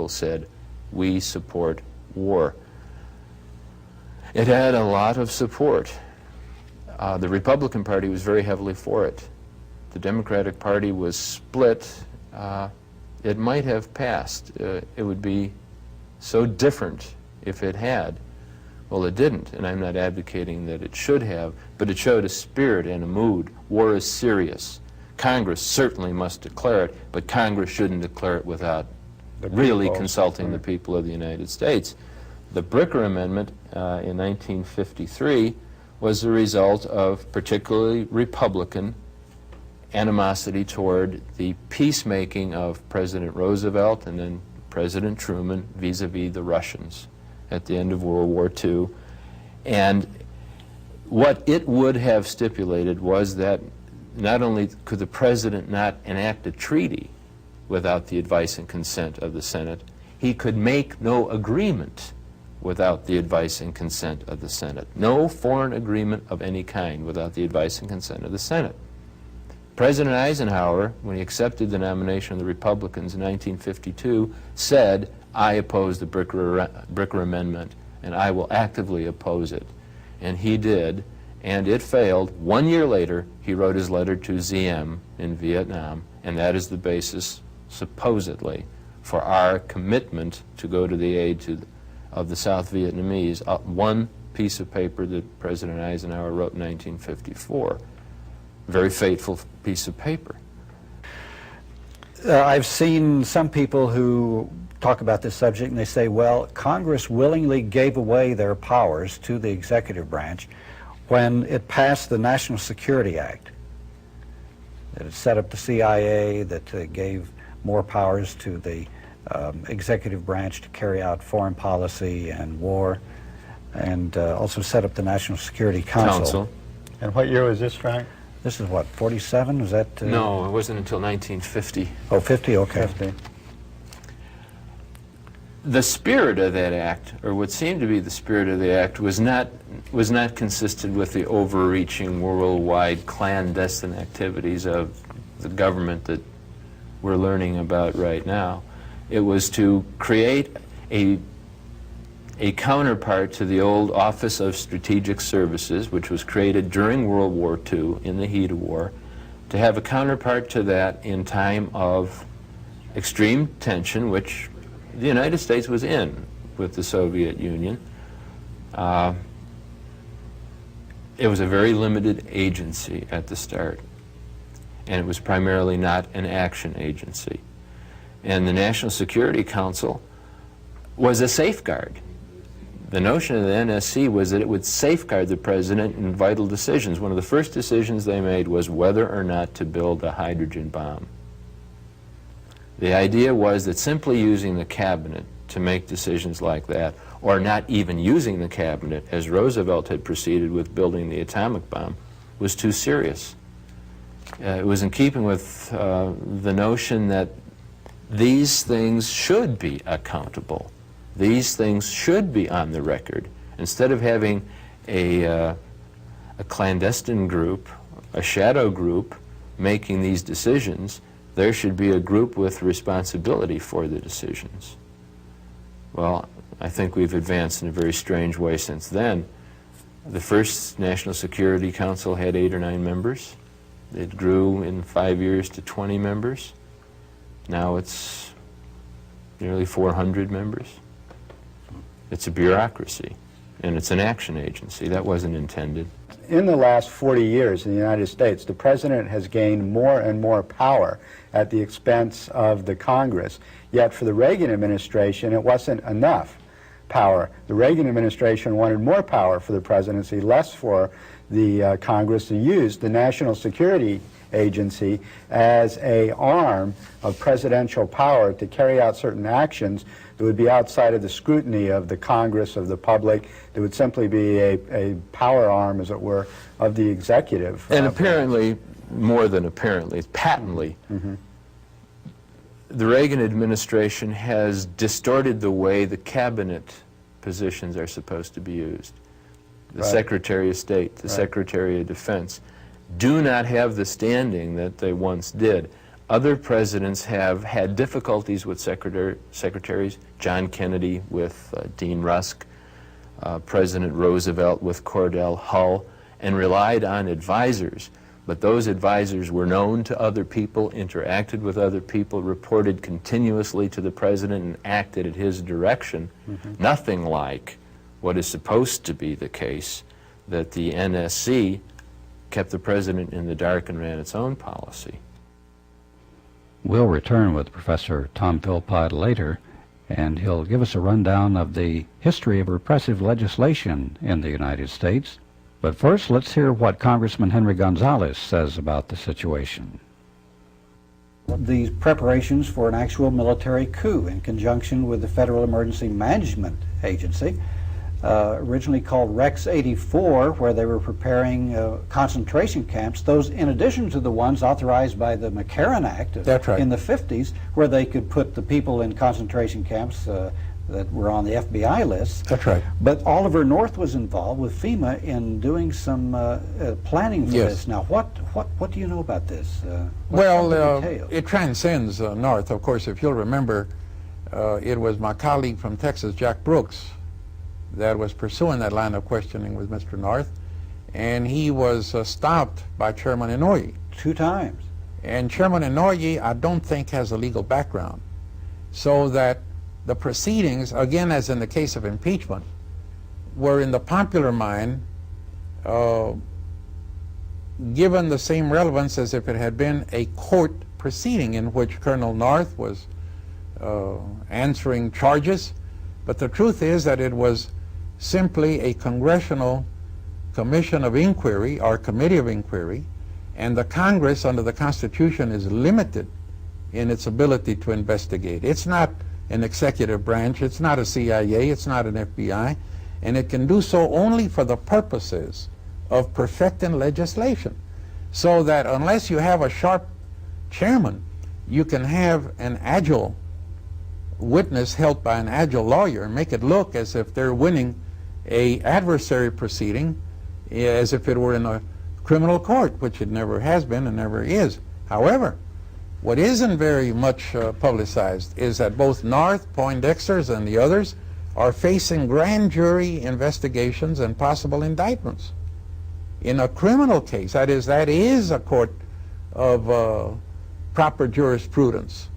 people said, we support war. It had a lot of support. The Republican Party was very heavily for it. The Democratic Party was split. It might have passed. It would be so different if it had. Well, it didn't, and I'm not advocating that it should have, but it showed a spirit and a mood. War is serious. Congress certainly must declare it, but Congress shouldn't declare it without really consulting the people of the United States. The Bricker Amendment in 1953 was the result of particularly Republican animosity toward the peacemaking of President Roosevelt and then President Truman vis-a-vis the Russians at the end of World War II. And what it would have stipulated was that not only could the President not enact a treaty without the advice and consent of the Senate, he could make no agreement without the advice and consent of the Senate. No foreign agreement of any kind without the advice and consent of the Senate. President Eisenhower, when he accepted the nomination of the Republicans in 1952, said, I oppose the Bricker Amendment, and I will actively oppose it. And he did, and it failed. 1 year later, he wrote his letter to ZM in Vietnam, and that is the basis, supposedly, for our commitment to go to the aid of the South Vietnamese. One piece of paper that President Eisenhower wrote in 1954. Very fateful piece of paper. I've seen some people who talk about this subject and they say, well, Congress willingly gave away their powers to the executive branch when it passed the National Security Act. That it set up the CIA, that gave more powers to the executive branch to carry out foreign policy and war, and also set up the National Security Council. And what year was this, Frank? This is what, 47? Was that? No, it wasn't until 1950. Oh, 50, okay. 50. The spirit of that act, or what seemed to be the spirit of the act, was not consistent with the overreaching worldwide clandestine activities of the government that we're learning about right now. It was to create a counterpart to the old Office of Strategic Services, which was created during World War II in the heat of war, to have a counterpart to that in time of extreme tension, which the United States was in with the Soviet Union. It was a very limited agency at the start, and it was primarily not an action agency. And the National Security Council was a safeguard. The notion of the NSC was that it would safeguard the president in vital decisions. One of the first decisions they made was whether or not to build a hydrogen bomb. The idea was that simply using the cabinet to make decisions like that, or not even using the cabinet, as Roosevelt had proceeded with building the atomic bomb, was too serious. It was in keeping with the notion that these things should be accountable. These things should be on the record. Instead of having a clandestine group, a shadow group, making these decisions, there should be a group with responsibility for the decisions. Well, I think we've advanced in a very strange way since then. The first National Security Council had 8 or 9 members. It grew in 5 years to 20 members. Now it's nearly 400 members. It's a bureaucracy, and it's an action agency. That wasn't intended. In the last 40 years in the United States, the president has gained more and more power at the expense of the Congress. Yet for the Reagan administration, it wasn't enough power. The Reagan administration wanted more power for the presidency, less for the Congress, to use the National Security Agency as an arm of presidential power to carry out certain actions that would be outside of the scrutiny of the Congress, of the public. That would simply be a power arm, as it were, of the executive. And apparently, more than apparently, patently, the Reagan administration has distorted the way the cabinet positions are supposed to be used. The Secretary of State, the Secretary of Defense, do not have the standing that they once did. Other presidents have had difficulties with secretaries. John Kennedy with Dean Rusk, President Roosevelt with Cordell Hull, and relied on advisors. But those advisors were known to other people, interacted with other people, reported continuously to the president, and acted at his direction. Nothing like what is supposed to be the case, that the NSC kept the president in the dark and ran its own policy. We'll return with Professor Tom Philpott later, and he'll give us a rundown of the history of repressive legislation in the United States. But first, let's hear what Congressman Henry Gonzalez says about the situation. The preparations for an actual military coup in conjunction with the Federal Emergency Management Agency, originally called Rex 84, where they were preparing concentration camps, those in addition to the ones authorized by the McCarran Act in the 50s, where they could put the people in concentration camps that were on the FBI list. That's right. But Oliver North was involved with FEMA in doing some planning for this. Now, what do you know about this? Well, it transcends North. Of course, if you'll remember, it was my colleague from Texas, Jack Brooks, that was pursuing that line of questioning with Mr. North, and he was stopped by Chairman Inouye. 2 times. And Chairman Inouye, I don't think, has a legal background, so that the proceedings, again as in the case of impeachment, were in the popular mind given the same relevance as if it had been a court proceeding in which Colonel North was answering charges. But the truth is that it was simply a Congressional Commission of Inquiry or Committee of Inquiry, and the Congress under the Constitution is limited in its ability to investigate. It's not an executive branch, it's not a CIA, it's not an FBI, and it can do so only for the purposes of perfecting legislation. So that unless you have a sharp chairman, you can have an agile witness helped by an agile lawyer and make it look as if they're winning a adversary proceeding as if it were in a criminal court, which it never has been and never is. However, what isn't very much publicized is that both North, Poindexter's, and the others are facing grand jury investigations and possible indictments. In a criminal case, that is a court of proper jurisprudence.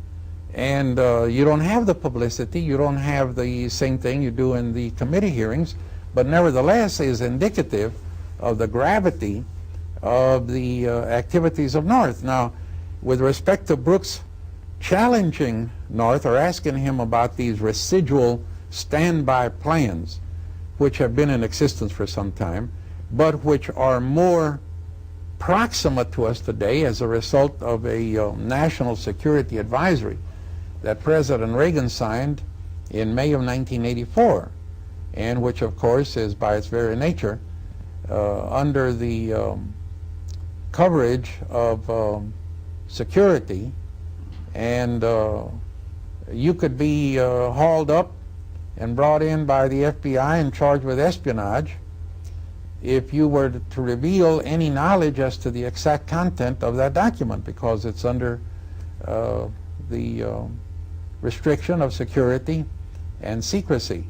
And you don't have the publicity, you don't have the same thing you do in the committee hearings, but nevertheless is indicative of the gravity of the activities of North. Now, with respect to Brooks challenging North or asking him about these residual standby plans, which have been in existence for some time, but which are more proximate to us today as a result of a national security advisory that President Reagan signed in May of 1984, and which of course is by its very nature under the coverage of security, and you could be hauled up and brought in by the FBI and charged with espionage if you were to reveal any knowledge as to the exact content of that document, because it's under the restriction of security and secrecy.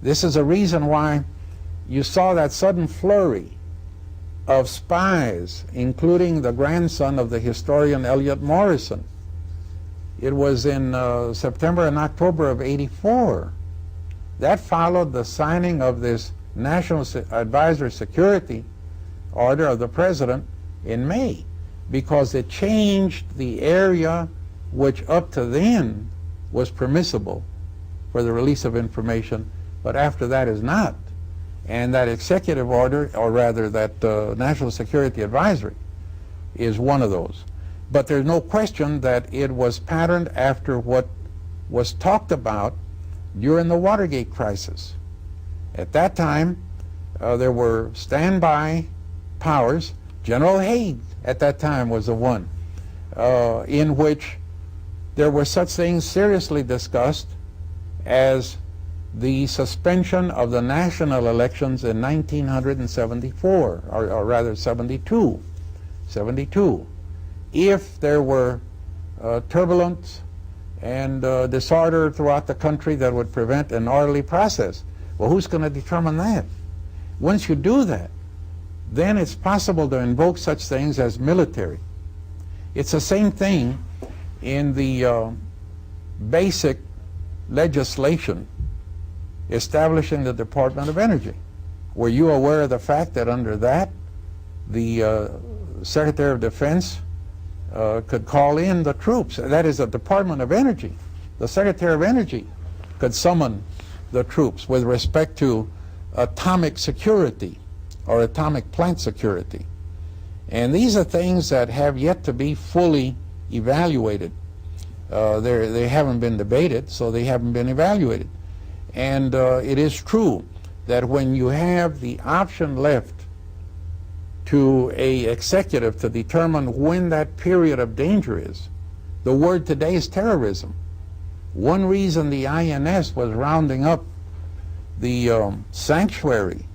This is a reason why you saw that sudden flurry of spies, including the grandson of the historian Elliot Morrison. It was in September and October of '84. That followed the signing of this National Advisory Security Order of the President in May, because it changed the area which up to then was permissible for the release of information, but after that is not. And that executive order, or rather that National Security Advisory, is one of those. But there's no question that it was patterned after what was talked about during the Watergate crisis. At that time, there were standby powers. General Haig at that time was the one in which there were such things seriously discussed as the suspension of the national elections in 1974, or rather 72. if there were turbulence and disorder throughout the country that would prevent an orderly process. Well, who's going to determine that? Once you do that, then it's possible to invoke such things as military. It's the same thing in the basic legislation establishing the Department of Energy. Were you aware of the fact that under that, the Secretary of Defense could call in the troops? That is, the Department of Energy. The Secretary of Energy could summon the troops with respect to atomic security or atomic plant security. And these are things that have yet to be fully evaluated. They haven't been debated, so they haven't been evaluated. And it is true that when you have the option left to an executive to determine when that period of danger is, the word today is terrorism. One reason the INS was rounding up the sanctuary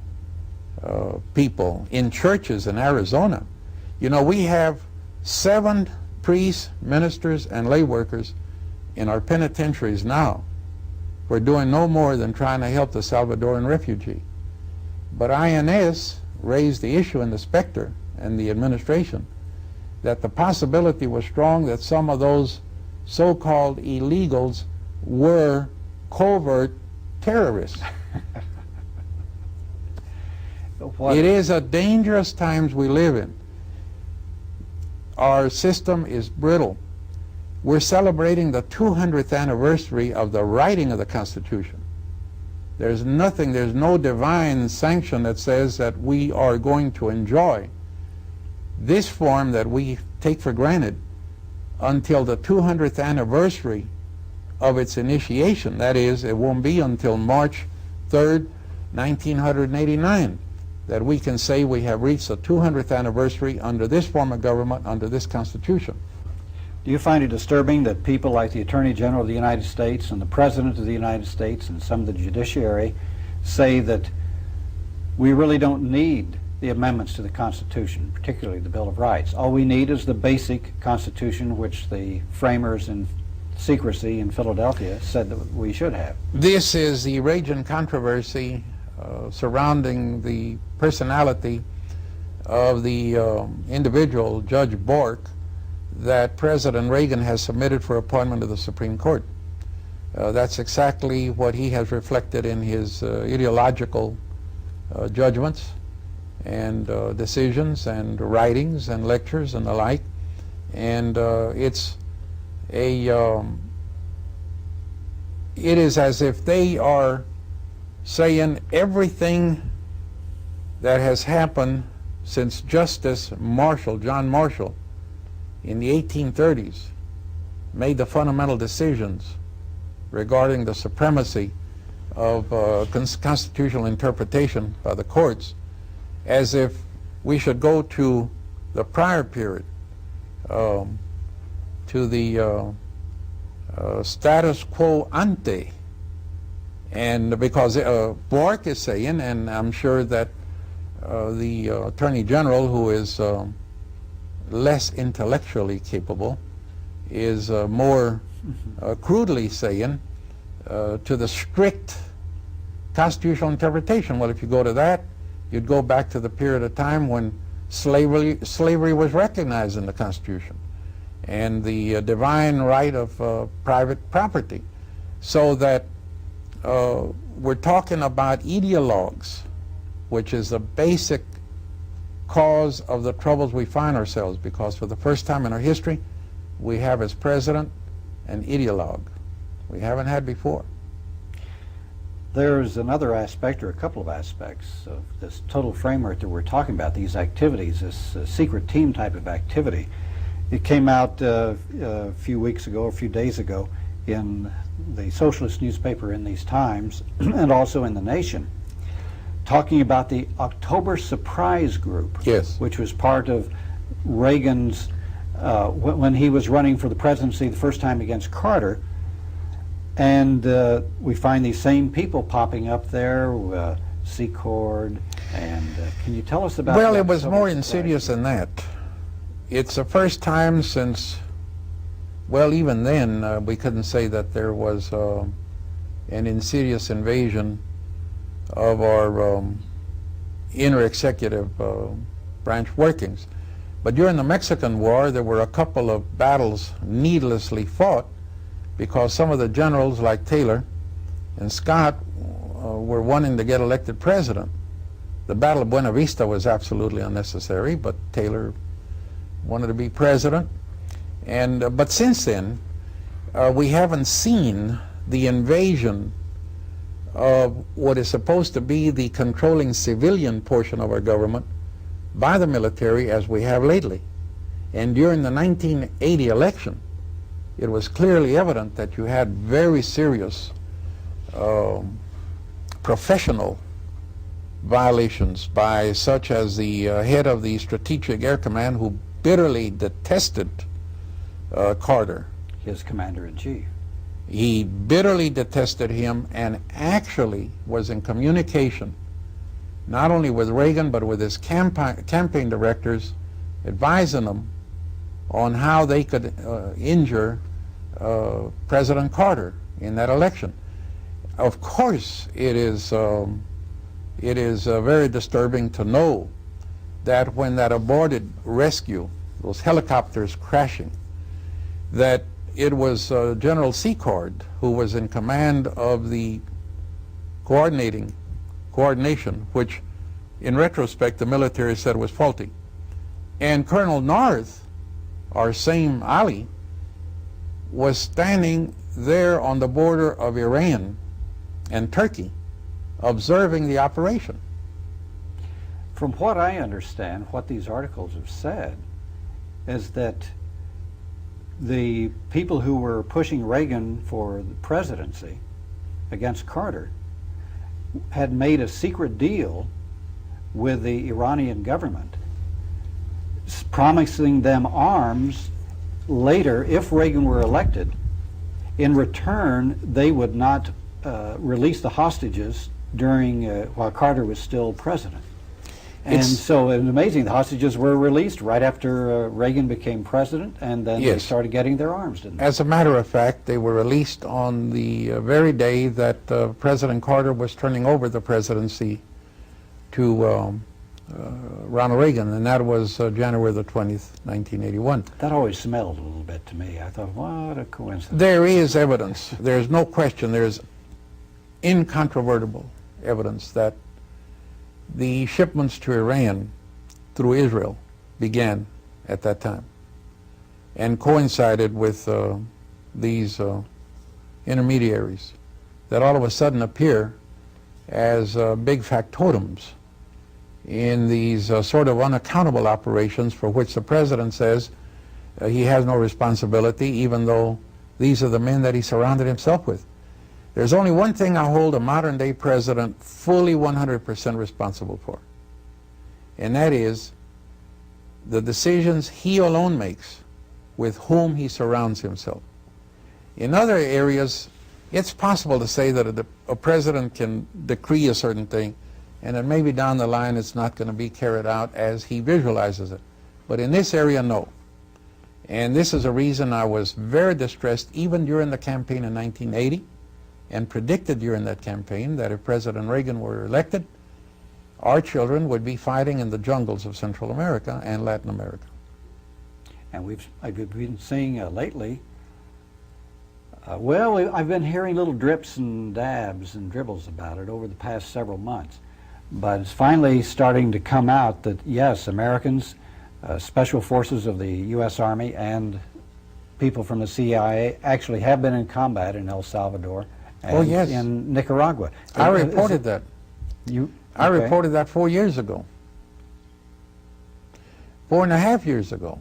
people in churches in Arizona. You know, we have 7 priests, ministers, and lay workers in our penitentiaries now. We're doing no more than trying to help the Salvadoran refugee. But INS raised the issue in the Spectre and the administration that the possibility was strong that some of those so-called illegals were covert terrorists. It is a dangerous times we live in. Our system is brittle. We're celebrating the 200th anniversary of the writing of the Constitution. There's no divine sanction that says that we are going to enjoy this form that we take for granted until the 200th anniversary of its initiation. That is, it won't be until March 3rd, 1989, that we can say we have reached the 200th anniversary under this form of government, under this Constitution. Do you find it disturbing that people like the Attorney General of the United States and the President of the United States and some of the judiciary say that we really don't need the amendments to the Constitution, particularly the Bill of Rights? All we need is the basic Constitution, which the framers in secrecy in Philadelphia said that we should have. This is the raging controversy surrounding the personality of the individual, Judge Bork, that President Reagan has submitted for appointment to the Supreme Court. That's exactly what he has reflected in his ideological judgments and decisions and writings and lectures and the like. And it is as if they are saying everything that has happened since Justice Marshall, John Marshall, in the 1830s, made the fundamental decisions regarding the supremacy of constitutional interpretation by the courts, as if we should go to the prior period, to the status quo ante. And because Bork is saying, and I'm sure that the Attorney General, who is less intellectually capable, is more crudely saying to the strict constitutional interpretation. Well, if you go to that, you'd go back to the period of time when slavery was recognized in the Constitution and the divine right of private property. So that we're talking about ideologues, which is the basic cause of the troubles we find ourselves, because for the first time in our history, we have as president an ideologue we haven't had before. There's another aspect, or a couple of aspects, of this total framework that we're talking about, these activities, this secret team type of activity. It came out a few weeks ago, a few days ago, in the socialist newspaper in these times, and also in The Nation, talking about the October Surprise Group, Yes. which was part of Reagan's, when he was running for the presidency the first time against Carter. And we find these same people popping up there, Secord, and can you tell us about Well, that it was October more Surprise insidious Group? than that. It's the first time since, well, even then, we couldn't say that there was an insidious invasion of our inner executive branch workings. But during the Mexican War, there were a couple of battles needlessly fought because some of the generals like Taylor and Scott were wanting to get elected president. The Battle of Buena Vista was absolutely unnecessary, but Taylor wanted to be president. And but since then, we haven't seen the invasion of what is supposed to be the controlling civilian portion of our government by the military as we have lately. And during the 1980 election, it was clearly evident that you had very serious professional violations by such as the head of the Strategic Air Command, who bitterly detested Carter. His commander-in-chief. He bitterly detested him and actually was in communication not only with Reagan but with his campaign directors, advising them on how they could injure President Carter in that election. Of course, it is very disturbing to know that when that aborted rescue, those helicopters crashing, that it was General Secord who was in command of the coordination, which in retrospect the military said was faulty. And Colonel North, our same ally, was standing there on the border of Iran and Turkey observing the operation. From what I understand, what these articles have said is that the people who were pushing Reagan for the presidency against Carter had made a secret deal with the Iranian government, promising them arms later if Reagan were elected. In return, they would not release the hostages during while Carter was still president. And so it was amazing. The hostages were released right after Reagan became president, and then they started getting their arms, didn't they? As a matter of fact, they were released on the very day that President Carter was turning over the presidency to Ronald Reagan, and that was January the 20th, 1981. That always smelled a little bit to me. I thought, what a coincidence. There is evidence. There's no question. There's incontrovertible evidence that the shipments to Iran through Israel began at that time and coincided with these intermediaries that all of a sudden appear as big factotums in these sort of unaccountable operations for which the president says he has no responsibility, even though these are the men that he surrounded himself with. There's only one thing I hold a modern-day president fully 100% responsible for, and that is the decisions he alone makes with whom he surrounds himself. In other areas, it's possible to say that a president can decree a certain thing, and then maybe down the line it's not going to be carried out as he visualizes it. But in this area, no. And this is a reason I was very distressed even during the campaign in 1980, and predicted during that campaign that if President Reagan were elected, our children would be fighting in the jungles of Central America and Latin America. And I've been seeing lately, I've been hearing little drips and dabs and dribbles about it over the past several months. But it's finally starting to come out that, yes, Americans, special forces of the U.S. Army and people from the CIA actually have been in combat in El Salvador and in Nicaragua. I reported that. I Okay. reported that 4 years ago. 4.5 years ago.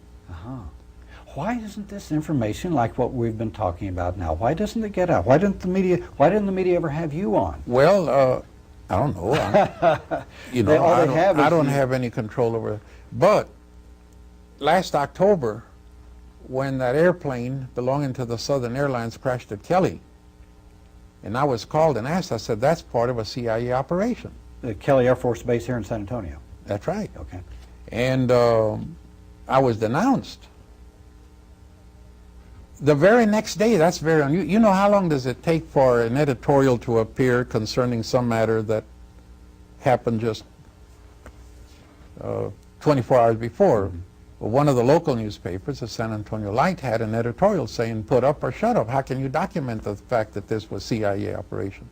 Why isn't this information like what we've been talking about now? Why doesn't it get out? Why didn't the media ever have you on? Well, I don't know. I don't have any control over it. But last October, when that airplane belonging to the Southern Airlines crashed at Kelly, and I was called and asked, I said, that's part of a CIA operation. The Kelly Air Force Base here in San Antonio. That's right. Okay. And I was denounced. The very next day, that's very unusual. You know how long does it take for an editorial to appear concerning some matter that happened just 24 hours before? Well, one of the local newspapers, the San Antonio Light, had an editorial saying, put up or shut up. How can you document the fact that this was CIA operation?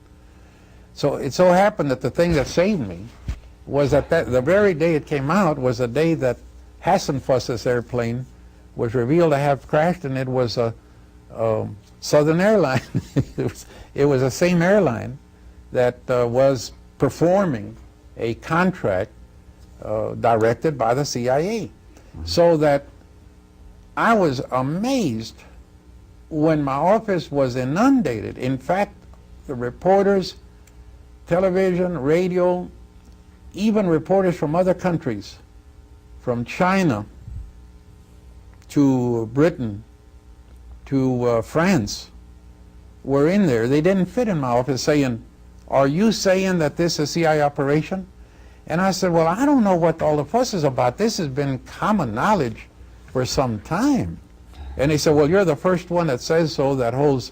So it so happened that the thing that saved me was that the very day it came out was the day that Hassenfuss's airplane was revealed to have crashed, and it was a Southern airline. it was the same airline that was performing a contract directed by the CIA. So that I was amazed when my office was inundated. In fact, the reporters, television, radio, even reporters from other countries, from China to Britain to France, were in there. They didn't fit in my office saying, are you saying that this is a CIA operation? And I said, well, I don't know what all the fuss is about. This has been common knowledge for some time. And they said, well, you're the first one that says so that holds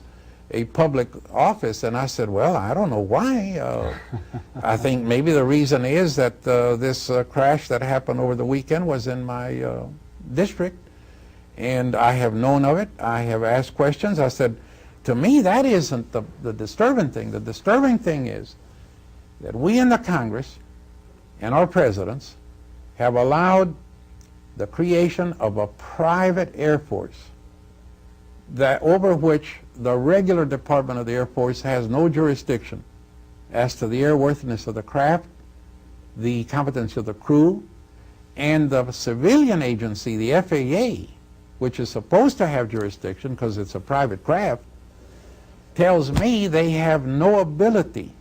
a public office. And I said, well, I don't know why. I think maybe the reason is that this crash that happened over the weekend was in my district. And I have known of it. I have asked questions. I said, to me, that isn't the disturbing thing. The disturbing thing is that we in the Congress and our presidents have allowed the creation of a private Air Force that over which the regular Department of the Air Force has no jurisdiction as to the airworthiness of the craft, the competence of the crew, and the civilian agency, the FAA, which is supposed to have jurisdiction because it's a private craft, tells me they have no ability